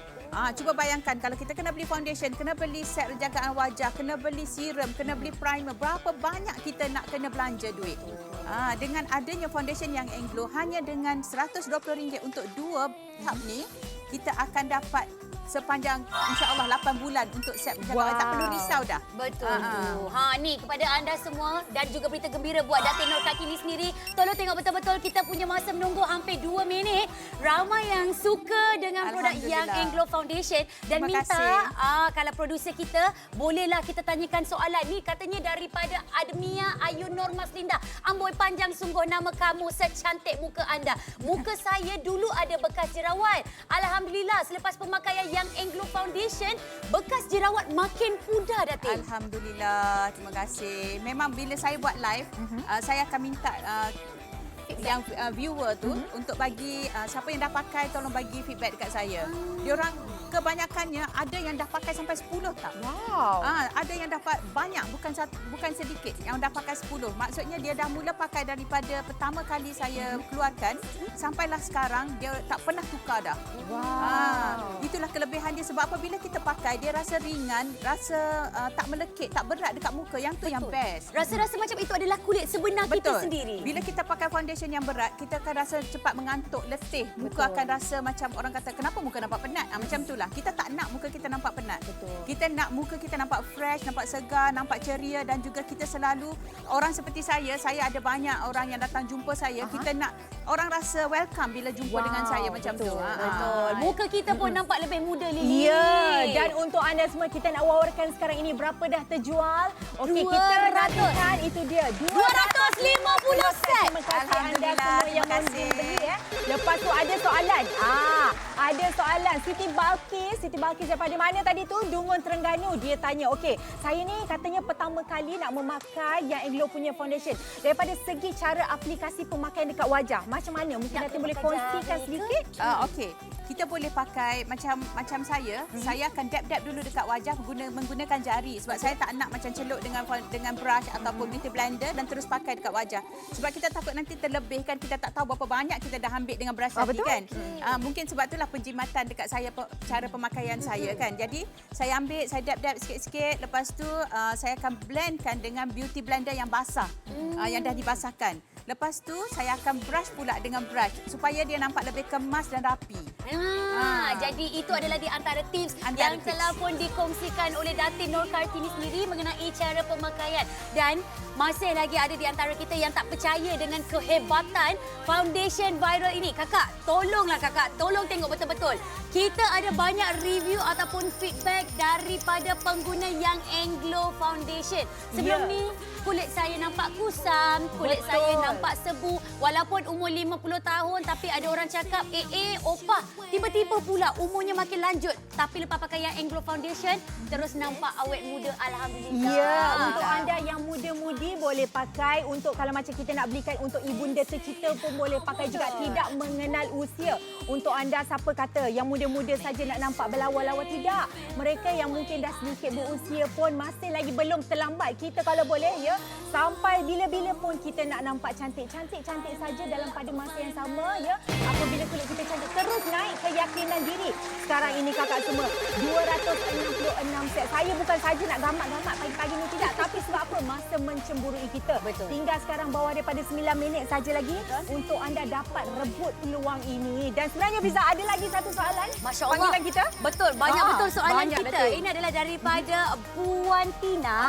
Cuba bayangkan kalau kita kena beli foundation, kena beli set penjagaan wajah, kena beli serum, kena beli primer, berapa banyak kita nak kena belanja duit. Dengan adanya foundation yang Glow hanya dengan RM120 untuk 2 tub ni, kita akan dapat sepanjang insya-Allah 8 bulan untuk set penjagaan. Tak perlu risau dah. Betul tu. Ni kepada anda semua dan juga berita gembira buat Datin Nur Kartini sendiri. Tolong tengok betul-betul kita punya masa menunggu hampir 2 minit. Ramai yang suka dengan produk Young and Glow Foundation dan Terima minta kasih. kalau produser kita bolehlah kita tanyakan soalan ni, katanya daripada Admia Ayu Nur Maslinda. Amboi panjang sungguh nama kamu, secantik muka anda. Muka saya dulu ada bekas jerawat. Alhamdulillah selepas pemakaian Young and Glow Foundation, bekas jerawat makin pudar, Datin. Alhamdulillah, terima kasih. Memang bila saya buat live, saya akan minta yang viewer tu untuk bagi siapa yang dah pakai tolong bagi feedback dekat saya. Diorang kebanyakannya ada yang dah pakai sampai 10 tak. Wow. Ada yang dapat banyak, bukan sedikit yang dah pakai 10. Maksudnya dia dah mula pakai daripada pertama kali saya keluarkan sampailah sekarang dia tak pernah tukar dah. Wow. Itulah kelebihan dia sebab apabila kita pakai dia rasa ringan, rasa tak melekit, tak berat dekat muka. Yang tu yang best. Rasa-rasa macam itu adalah kulit sebenar kita sendiri. Bila kita pakai foundation yang berat, kita akan rasa cepat mengantuk, letih. Muka akan rasa macam orang kata, kenapa muka nampak penat? Macam itulah. Kita tak nak muka kita nampak penat. Kita nak muka kita nampak fresh, nampak segar, nampak ceria dan juga kita selalu, orang seperti saya ada banyak orang yang datang jumpa saya. Kita nak orang rasa welcome bila jumpa dengan saya macam tu. Betul. Muka kita pun nampak lebih muda, Lily. Ya, dan untuk anda semua kita nak wawarkan sekarang ini berapa dah terjual? Okey, kita 200. ratakan itu dia 250 set. Terima kasih anda Alhamdulillah, semua yang terima kasih. membeli ya. Lepas tu ada soalan. Ada soalan Siti Balkis daripada mana tadi tu? Dungun Terengganu. Dia tanya, okey, saya ni katanya pertama kali nak memakai yang Englo punya foundation. Daripada segi cara aplikasi pemakaian dekat wajah, macam mana? Mungkin nanti boleh kongsikan sedikit? Okey. Kita boleh pakai macam saya akan dab-dab dulu dekat wajah menggunakan jari sebab saya tak nak macam celup dengan brush ataupun beauty blender dan terus pakai dekat wajah. Sebab kita takut nanti terlebihkan, kita tak tahu berapa banyak kita dah ambil dengan brush tadi betul. kan. Mungkin sebab itulah penjimatan dekat saya cara pemakaian saya kan. Jadi saya ambil, saya dab-dab sikit-sikit, lepas tu saya akan blendkan dengan beauty blender yang basah yang dah dibasahkan. Lepas tu saya akan brush pula dengan brush supaya dia nampak lebih kemas dan rapi. Jadi itu adalah di antara tips yang telah pun dikongsikan oleh Datin Nur Kartini sendiri mengenai cara pemakaian. Dan masih lagi ada di antara kita yang tak percaya dengan kehebatan foundation viral ini. Kakak, tolonglah kakak, tolong tengok betul-betul. Kita ada banyak review ataupun feedback daripada pengguna yang Englo Foundation. Sebelum ni kulit saya nampak kusam, kulit saya nampak sebu. Walaupun umur 50 tahun tapi ada orang cakap, opah, tiba-tiba pula umurnya makin lanjut. Tapi lepas pakai yang Englo Foundation, terus nampak awet muda. Alhamdulillah. Ya, untuk anda yang muda-mudi boleh pakai. Untuk kalau macam kita nak belikan untuk ibunda tercinta pun boleh pakai juga. Tidak mengenal usia. Untuk anda siapa kata yang muda-muda saja nak nampak berlawa-lawa, tidak. Mereka yang mungkin dah sedikit berusia pun masih lagi belum terlambat. Kita kalau boleh ya, sampai bila-bila pun kita nak nampak cantik-cantik saja dalam pada masa yang sama ya. Apabila kulit kita cantik, terus naik keyakinan diri. Sekarang ini kakak semua 266 set. Saya bukan saja nak gamak-gamak pagi-pagi ni, tidak, tapi sebab apa? Masa mencemburui kita. Betul. Tinggal sekarang bawah daripada 9 minit saja lagi untuk anda dapat rebut peluang ini. Dan sebenarnya Fiza ada lagi satu soalan. Masya Allah. Panggilan kita? Betul, banyak betul soalan banyak kita. betul. Ini adalah daripada Puan Tina.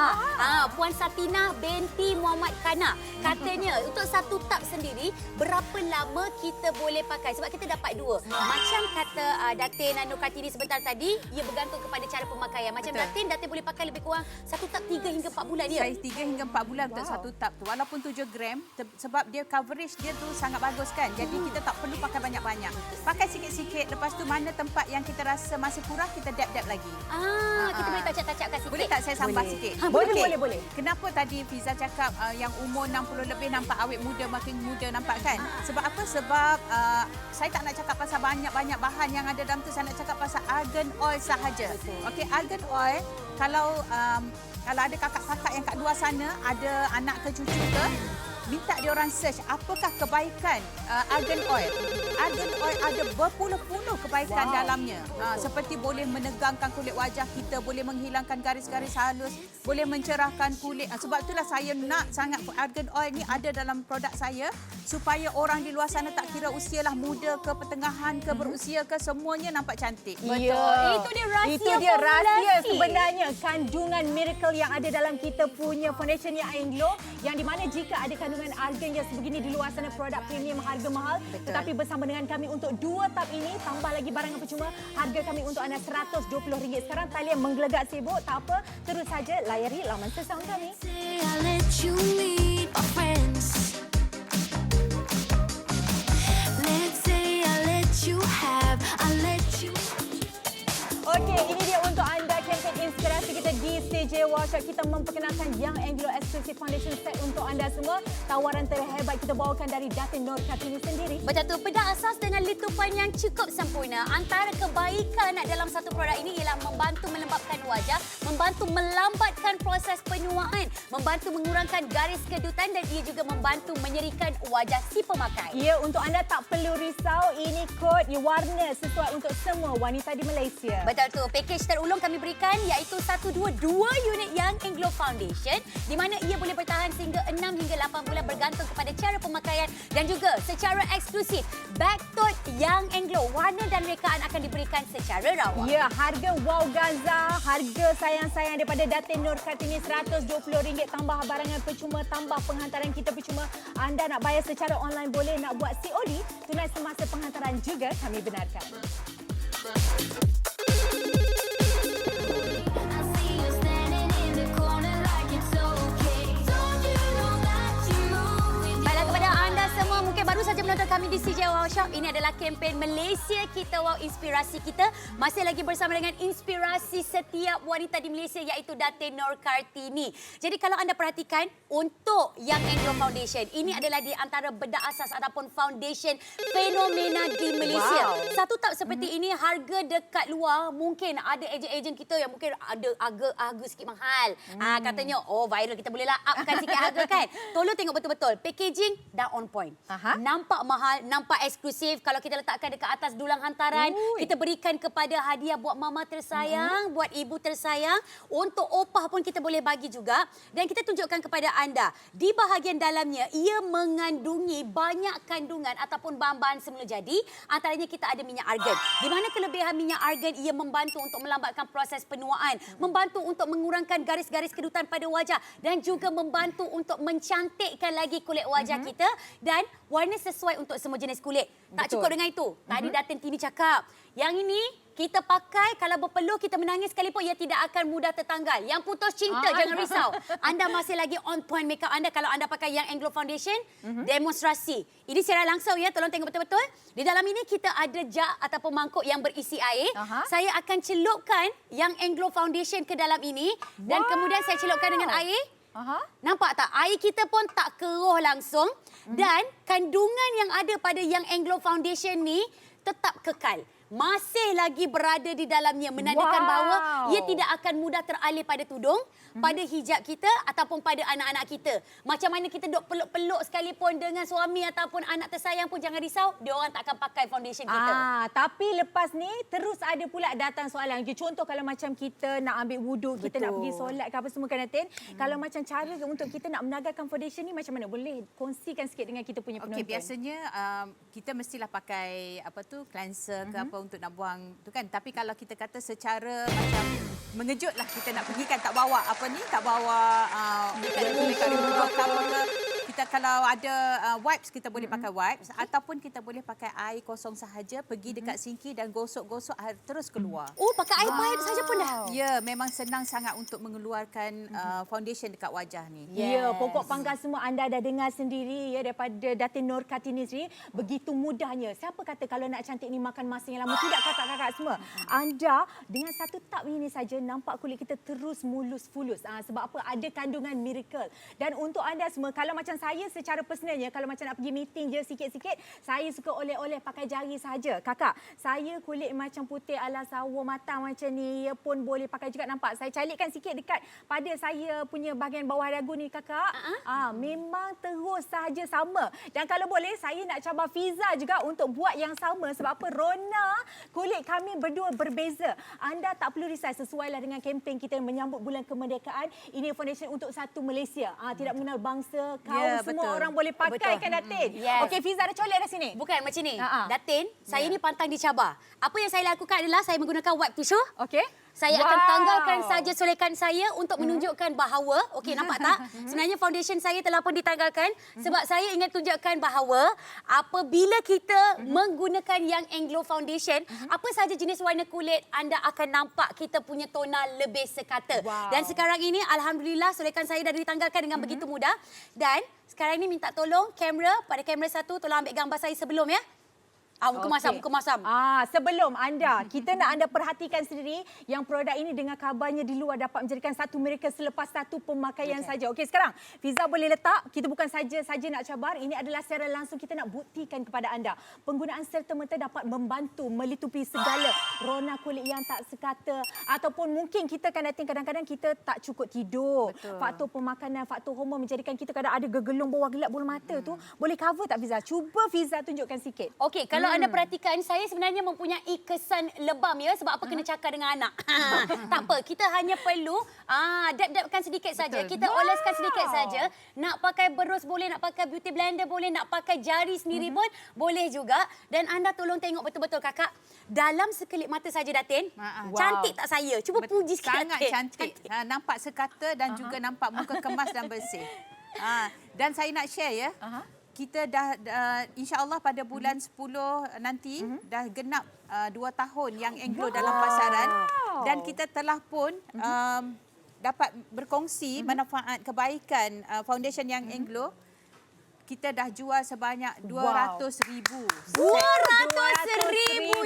Puan Satina binti Muhammad Kana. Katanya untuk satu tub sendiri berapa lama kita boleh pakai? Sebab kita dapat dua. Macam kata Datin Nur Kartini sebentar tadi, ia bergantung kepada cara pemakaian. Macam Betul. Datin boleh pakai lebih kurang satu tub 3 hingga 4 bulan dia. Saiz 3 hingga 4 bulan untuk satu tub tu. Walaupun 7 gram sebab dia coverage dia tu sangat bagus kan. Jadi kita tak perlu pakai banyak-banyak. Pakai sikit-sikit, lepas tu mana tempat yang kita rasa masih kurang kita dab-dab lagi. Kita boleh touch-upkan sikit. Boleh tak saya sambah sikit? Boleh. Kenapa tadi Fiza cakap yang umur 60 lebih nampak awet muda, makin muda nampak kan? Sebab apa? Sebab saya tak nak cakap pasal banyak-banyak bahan yang ada dalam tu. Saya nak cakap pasal argan oil sahaja. Okey, argan oil kalau ada kakak-kakak yang kat luar sana, ada anak ke cucu ke, minta dia orang search apakah kebaikan argan oil. Argan oil ada berpuluh-puluh kebaikan dalamnya. Seperti boleh menegangkan kulit wajah kita, boleh menghilangkan garis-garis halus, boleh mencerahkan kulit. Sebab itulah saya nak sangat argan oil ni ada dalam produk saya supaya orang di luar sana tak kira usia lah, muda ke, pertengahan ke, berusia ke, semuanya nampak cantik. Ya. Itu dia rahsia Itu dia rahsia formulasi. sebenarnya, kandungan miracle yang ada dalam kita punya foundation yang Englo, yang di mana jika ada kandungan argan yang sebegini di luar sana, produk premium harga mahal. Tetapi bersama dengan kami untuk 2 tub ini, tambah lagi barangan percuma, harga kami untuk anda RM120. Sekarang talian menggelegak sibuk, tak apa, terus saja layari laman sesound kami. I'll let you meet my friends. Let's say I'll let you have, I'll let you. Okey, ini dia untuk anda kempen inspirasi kita di CJ Workshop kita memperkenalkan Young Anglo Exclusive Foundation Set untuk anda semua. Tawaran terhebat kita bawakan dari Datin Nur Kartini sendiri. Betul tu, bedah asas dengan letupan yang cukup sempurna. Antara kebaikan dalam satu produk ini ialah membantu melembapkan wajah, membantu melambatkan proses penuaan, membantu mengurangkan garis kedutan dan ia juga membantu menyerikan wajah si pemakai. Ya, untuk anda tak perlu risau, ini kod warna sesuai untuk semua wanita di Malaysia. Betul tu, pakej terulung kami berikan iaitu 2 unit Young Anglo Foundation di mana ia boleh bertahan sehingga 6 hingga 8 bulan bergantung kepada cara pemakaian dan juga secara eksklusif Backtote Young Anglo warna dan rekaan akan diberikan secara rawak. Ya, harga wow Gaza, harga sayang-sayang daripada Datin Nur Kartini RM120 tambah barangan percuma, tambah penghantaran kita percuma. Anda nak bayar secara online boleh, nak buat COD, tunai semasa penghantaran juga kami benarkan. I see you standing in the corner like it's okay. Don't you know that you move with Baiklah, kepada anda semua mungkin baru saja menonton kami di CJ Wow Shop. Ini adalah kempen Malaysia Kita Wow, inspirasi kita. Masih lagi bersama dengan inspirasi setiap wanita di Malaysia iaitu Datin Nur Kartini. Jadi kalau anda perhatikan untuk Young Anglo Foundation, ini adalah di antara bedah asas ataupun foundation fenomena di Malaysia. Wow. Satu tab seperti ini harga dekat luar mungkin ada ejen-ejen kita yang mungkin ada harga sikit mahal. Katanya viral kita bolehlah upkan sikit harga kan. Tolong tengok betul-betul. Packaging dah on point. Aha. Nampak mahal, nampak eksklusif. Kalau kita letakkan dekat atas dulang hantaran, kita berikan kepada hadiah buat mama tersayang, buat ibu tersayang. Untuk opah pun kita boleh bagi juga. Dan kita tunjukkan kepada anda, di bahagian dalamnya ia mengandungi banyak kandungan ataupun bahan-bahan semula jadi. Antaranya kita ada minyak argan. Di mana kelebihan minyak argan, ia membantu untuk melambatkan proses penuaan, membantu untuk mengurangkan garis-garis kedutan pada wajah dan juga membantu untuk mencantikkan lagi kulit wajah kita dan warna sesuai untuk semua jenis kulit. Tak Betul. cukup dengan itu. Tadi Datin Tini cakap, yang ini kita pakai kalau berpeluh kita menangis sekalipun ia tidak akan mudah tertanggal. Yang putus cinta jangan risau. Anda masih lagi on point makeup anda kalau anda pakai Young Anglo Foundation. Demonstrasi. Ini secara langsung ya, tolong tengok betul-betul. Di dalam ini kita ada jug ataupun mangkuk yang berisi air. Saya akan celupkan Young Anglo Foundation ke dalam ini dan kemudian saya celupkan dengan air. Nampak tak? Air kita pun tak keruh langsung dan kandungan yang ada pada Young Anglo Foundation ni tetap kekal. Masih lagi berada di dalamnya menandakan bahawa ia tidak akan mudah teralih pada tudung, pada hijab kita ataupun pada anak-anak kita. Macam mana kita duk peluk-peluk sekalipun dengan suami ataupun anak tersayang pun jangan risau, dia orang tak akan pakai foundation kita. Tapi lepas ni terus ada pula datang soalan. Contoh kalau macam kita nak ambil wuduk, kita nak pergi solat ke apa semua kan Datin. Kalau macam cara untuk kita nak menagarkan foundation ni macam mana? Boleh kongsikan sikit dengan kita punya penonton. Okey, biasanya kita mestilah pakai cleanser ke apa untuk nak buang tu kan. Tapi kalau kita kata secara macam mengejut lah, kita nak pergi kan tak bawa kita kalau ada wipes kita boleh pakai wipes ataupun kita boleh pakai air kosong sahaja, pergi dekat sinki dan gosok-gosok air terus keluar. Oh, pakai air pahit saja pun dah. Ya, memang senang sangat untuk mengeluarkan foundation dekat wajah ni. Ya, pokok pangkal semua anda dah dengar sendiri ya daripada Datin Nur Kartini sendiri. Begitu mudahnya. Siapa kata kalau nak cantik ni makan masa yang lama? Tidak kakak-kakak semua. Anda dengan satu tap ini saja nampak kulit kita terus mulus fulus. Sebab apa? Ada kandungan miracle. Dan untuk anda semua, kalau macam saya secara personalnya, kalau macam nak pergi meeting je sikit-sikit, saya suka oleh-oleh pakai jari saja. Kakak, saya kulit macam putih ala sawo matang macam ni, ya pun boleh pakai juga. Nampak? Saya calitkan sikit dekat pada saya punya bahagian bawah dagu ni kakak. Memang terus sahaja sama. Dan kalau boleh, saya nak cabar Fiza juga untuk buat yang sama. Sebab apa? Rona kulit kami berdua berbeza. Anda tak perlu risau, sesuailah dengan kempen kita menyambut bulan kemerdekaan. Ini foundation untuk satu Malaysia. Tidak mengenal bangsa, kaum, semua betul. orang boleh pakai kan Datin? Yes. Okey, Fiza dah colek dah sini. Bukan macam ni. Datin, saya ni pantang dicabar. Apa yang saya lakukan adalah saya menggunakan wipe tisu. Okey. Saya akan tanggalkan saja solekan saya untuk menunjukkan bahawa, okey nampak tak? Sebenarnya foundation saya telah pun ditanggalkan sebab saya ingin tunjukkan bahawa apabila kita menggunakan Young Anglo Foundation, apa saja jenis warna kulit anda akan nampak kita punya tona lebih sekata. Dan sekarang ini alhamdulillah solekan saya dah ditanggalkan dengan begitu mudah. Dan sekarang ini minta tolong kamera, pada kamera satu tolong ambil gambar saya sebelum ya. Muka masam. Sebelum kita nak anda perhatikan sendiri yang produk ini dengan kabarnya di luar dapat menjadikan satu miracle selepas satu pemakaian saja. Okey, sekarang Fiza boleh letak. Kita bukan saja nak cabar, ini adalah secara langsung kita nak buktikan kepada anda. Penggunaan serta-merta dapat membantu melitupi segala rona kulit yang tak sekata ataupun mungkin kita kadang-kadang kita tak cukup tidur. Betul. Faktor pemakanan, faktor hormon menjadikan kita kadang ada gegelung bawah gelap bulu mata tu. Boleh cover tak Fiza? Cuba Fiza tunjukkan sikit. Okey, kalau anda perhatikan, saya sebenarnya mempunyai kesan lebam ya. Sebab apa kena cakap dengan anak. Tak apa, kita hanya perlu dab-dabkan sedikit saja. Kita oleskan sedikit saja. Nak pakai berus boleh, nak pakai beauty blender boleh, nak pakai jari sendiri pun boleh juga. Dan anda tolong tengok betul-betul kakak. Dalam sekelip mata saja Datin. Cantik tak saya? Cuba puji sikit. Sangat cantik. Nampak sekata dan juga nampak muka kemas dan bersih. Dan saya nak share ya. Kita dah insya-Allah pada bulan 10 nanti dah genap 2 tahun yang Anglo dalam pasaran dan kita telah pun dapat berkongsi manfaat kebaikan foundation yang Anglo. Kita dah jual sebanyak 200,000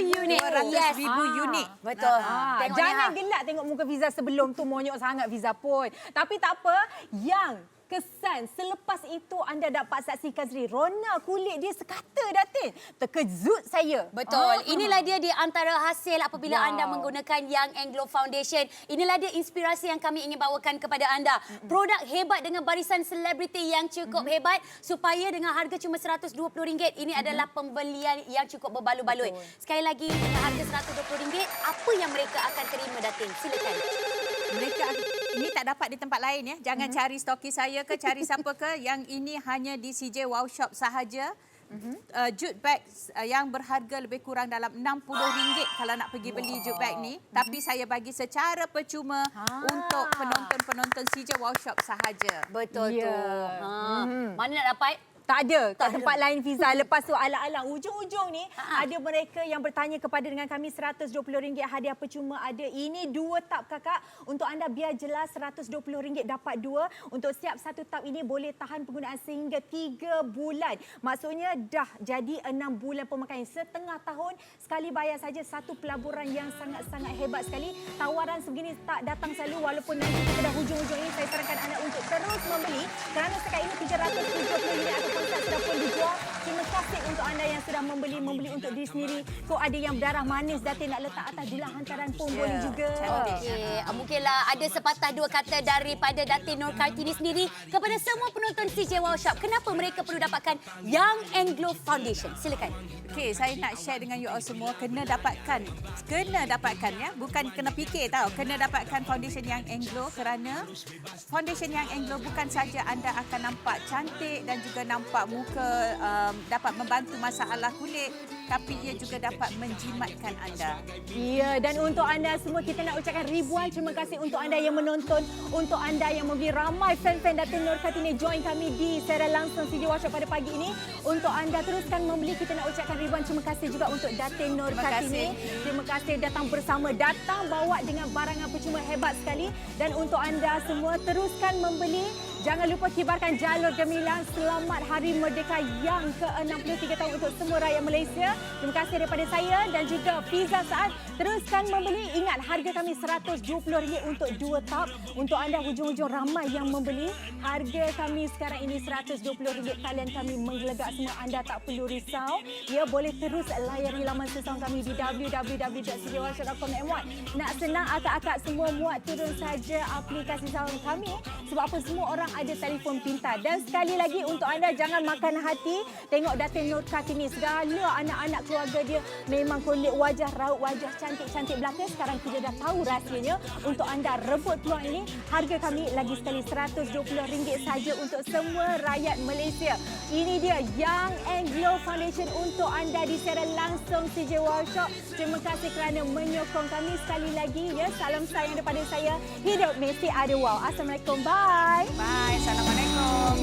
unit. 200,000 unit. Betul. Tengok Jangan ni, gelak tengok muka Fiza sebelum tu, monyok sangat Fiza pun. Tapi tak apa, yang kesan selepas itu anda dapat saksikan sendiri. Rona kulit dia sekata Datin. Terkejut saya. Betul. Inilah dia di antara hasil apabila anda menggunakan Young Anglo Foundation. Inilah dia inspirasi yang kami ingin bawakan kepada anda. Produk hebat dengan barisan selebriti yang cukup hebat supaya dengan harga cuma RM120. Ini adalah pembelian yang cukup berbaloi-baloi. Sekali lagi dengan harga RM120, apa yang mereka akan terima Datin? Silakan. Mereka ini tak dapat di tempat lain ya. Jangan cari stoki saya ke cari siapa ke. Yang ini hanya di CJ Wow Shop sahaja. Jute bag yang berharga lebih kurang dalam RM60 kalau nak pergi beli jute bag ni. Tapi saya bagi secara percuma untuk penonton-penonton CJ Wow Shop sahaja. Betul tu. Mana nak dapat? Tak ada kat tempat lain Fiza. Lepas tu alang-alang ujung-ujung ni ada mereka yang bertanya kepada dengan kami RM120 hadiah percuma ada. Ini 2 tub kakak. Untuk anda biar jelas RM120 dapat 2. Untuk setiap 1 tub ini boleh tahan penggunaan sehingga 3 bulan. Maksudnya dah jadi 6 bulan pemakaian. Setengah tahun sekali bayar saja. Satu pelaburan yang sangat-sangat hebat sekali. Tawaran sebegini tak datang selalu walaupun nanti kita dah hujung-hujung ini. Saya sarankan anda untuk terus membeli kerana sekarang ini RM370 ataupun sudah pun dijual. Terima kasih untuk anda yang sudah membeli untuk diri sendiri. So ada yang berdarah manis Datin nak letak atas dulang hantaran pun boleh juga. Okey, mungkinlah ada sepatah dua kata daripada Datin Nur Kartini sendiri kepada semua penonton CJ Wow Shop. Kenapa mereka perlu dapatkan Young Anglo Foundation? Silakan. Okey, saya nak share dengan you all semua. Kena dapatkan ya. Bukan kena fikir tau. Kena dapatkan foundation yang Anglo kerana foundation yang Anglo bukan saja anda akan nampak cantik dan juga nampak muka dapat membantu masalah kulit, tapi ia juga dapat menjimatkan anda. Ya, dan untuk anda semua kita nak ucapkan ribuan terima kasih untuk anda yang menonton, untuk anda yang membeli. Ramai fan-fan Datin Nur Kartini join kami di secara langsung CJ Wow Shop pada pagi ini. Untuk anda teruskan membeli, kita nak ucapkan ribuan terima kasih juga untuk Datin Nur Kartini. Terima kasih datang bersama, datang bawa dengan barangan percuma hebat sekali. Dan untuk anda semua teruskan membeli. Jangan lupa kibarkan jalur gemilang. Selamat Hari Merdeka yang ke-63 tahun untuk semua rakyat Malaysia. Terima kasih daripada saya dan juga Fiza Saad. Teruskan membeli. Ingat harga kami RM120 untuk 2 tub. Untuk anda hujung-hujung ramai yang membeli. Harga kami sekarang ini RM120. Talian kami menggelegak semua. Anda tak perlu risau. Ya, boleh terus layari laman sesama kami di www.cjwowshop.com.my. Nak senang akak-akak semua muat turun saja aplikasi sawang kami. Sebab apa semua orang ada telefon pintar. Dan sekali lagi untuk anda jangan makan hati. Tengok Datin Nur Kartini. Segala anak-anak keluarga dia memang kulit wajah, raut wajah cantik-cantik belaka. Sekarang kita dah tahu rahsianya. Untuk anda rebut peluang ini, harga kami lagi sekali RM120 saja untuk semua rakyat Malaysia. Ini dia Young Anglo Foundation untuk anda di secara langsung CJ Wow Shop. Terima kasih kerana menyokong kami sekali lagi. Ya, salam sayang daripada saya. Hidup mesti ada wow. Assalamualaikum. Bye. Bye. Assalamualaikum.